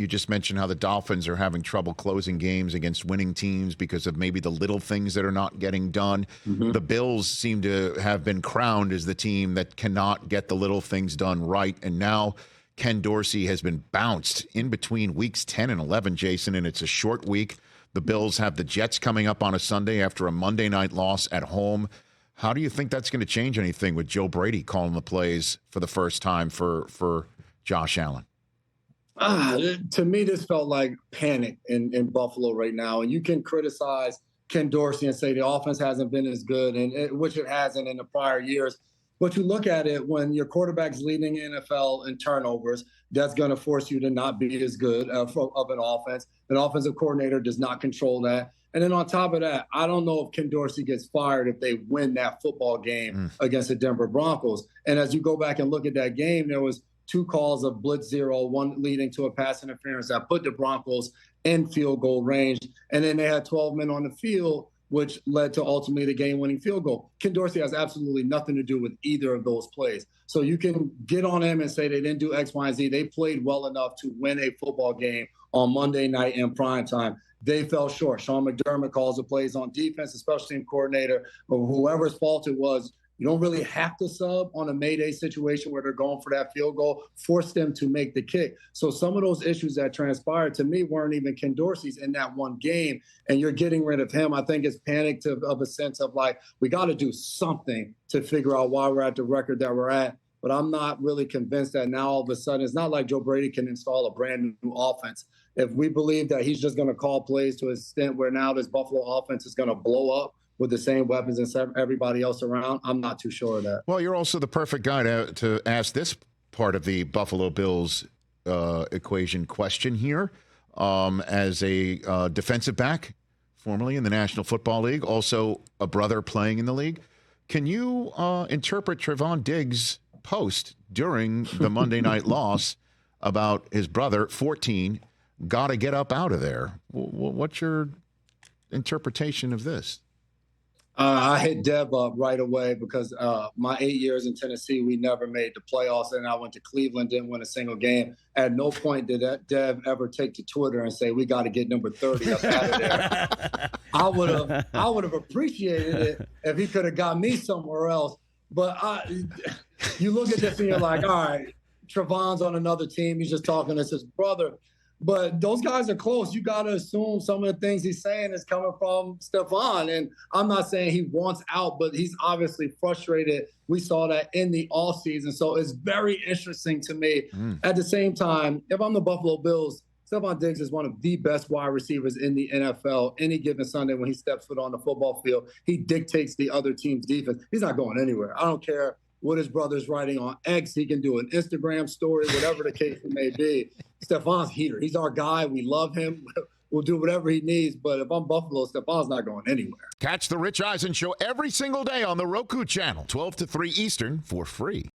You just mentioned how the Dolphins are having trouble closing games against winning teams because of maybe the little things that are not getting done. Mm-hmm. The Bills seem to have been crowned as the team that cannot get the little things done right. And now Ken Dorsey has been bounced in between weeks 10 and 11, Jason, and it's a short week. The Bills have the Jets coming up on a Sunday after a Monday night loss at home. How do you think that's going to change anything with Joe Brady calling the plays for the first time for Josh Allen? To me, this felt like panic in Buffalo right now. And you can criticize Ken Dorsey and say the offense hasn't been as good, which it hasn't in the prior years. But you look at it, when your quarterback's leading the NFL in turnovers, that's going to force you to not be as good of an offense. An offensive coordinator does not control that. And then on top of that, I don't know if Ken Dorsey gets fired if they win that football game against the Denver Broncos. And as you go back and look at that game, there was 2 calls of blitz zero, one leading to a pass interference that put the Broncos in field goal range. And then they had 12 men on the field, which led to ultimately the game-winning field goal. Ken Dorsey has absolutely nothing to do with either of those plays. So you can get on him and say they didn't do X, Y, and Z. They played well enough to win a football game on Monday night in prime time. They fell short. Sean McDermott calls the plays on defense, special team coordinator, or whoever's fault it was. You don't really have to sub on a Mayday situation where they're going for that field goal, force them to make the kick. So some of those issues that transpired to me weren't even Ken Dorsey's in that one game, and you're getting rid of him. I think it's panicked of a sense of like, we got to do something to figure out why we're at the record that we're at. But I'm not really convinced that now all of a sudden, it's not like Joe Brady can install a brand new offense. If we believe that he's just going to call plays to an extent where now this Buffalo offense is going to blow up with the same weapons as everybody else around, I'm not too sure of that. Well, you're also the perfect guy to ask this part of the Buffalo Bills equation question here. As a defensive back, formerly in the National Football League, also a brother playing in the league, can you interpret Trevon Diggs' post during the Monday night loss about his brother, 14, got to get up out of there? What's your interpretation of this? I hit Dev up right away because my 8 years in Tennessee, we never made the playoffs. And I went to Cleveland, didn't win a single game. At no point did Dev ever take to Twitter and say, we got to get number 30 up out of there. I would have appreciated it if he could have got me somewhere else. But you look at this and you're like, all right, Trevon's on another team. He's just talking to his brother. But those guys are close. You got to assume some of the things he's saying is coming from Stephon. And I'm not saying he wants out, but he's obviously frustrated. We saw that in the offseason. So it's very interesting to me. At the same time, if I'm the Buffalo Bills, Stephon Diggs is one of the best wide receivers in the NFL. Any given Sunday when he steps foot on the football field, he dictates the other team's defense. He's not going anywhere. I don't care what his brother's writing on X. He can do an Instagram story, whatever the case may be. Stephon's heater. He's our guy. We love him. We'll do whatever he needs. But if I'm Buffalo, Stephon's not going anywhere. Catch the Rich Eisen Show every single day on the Roku channel, 12 to 3 Eastern, for free.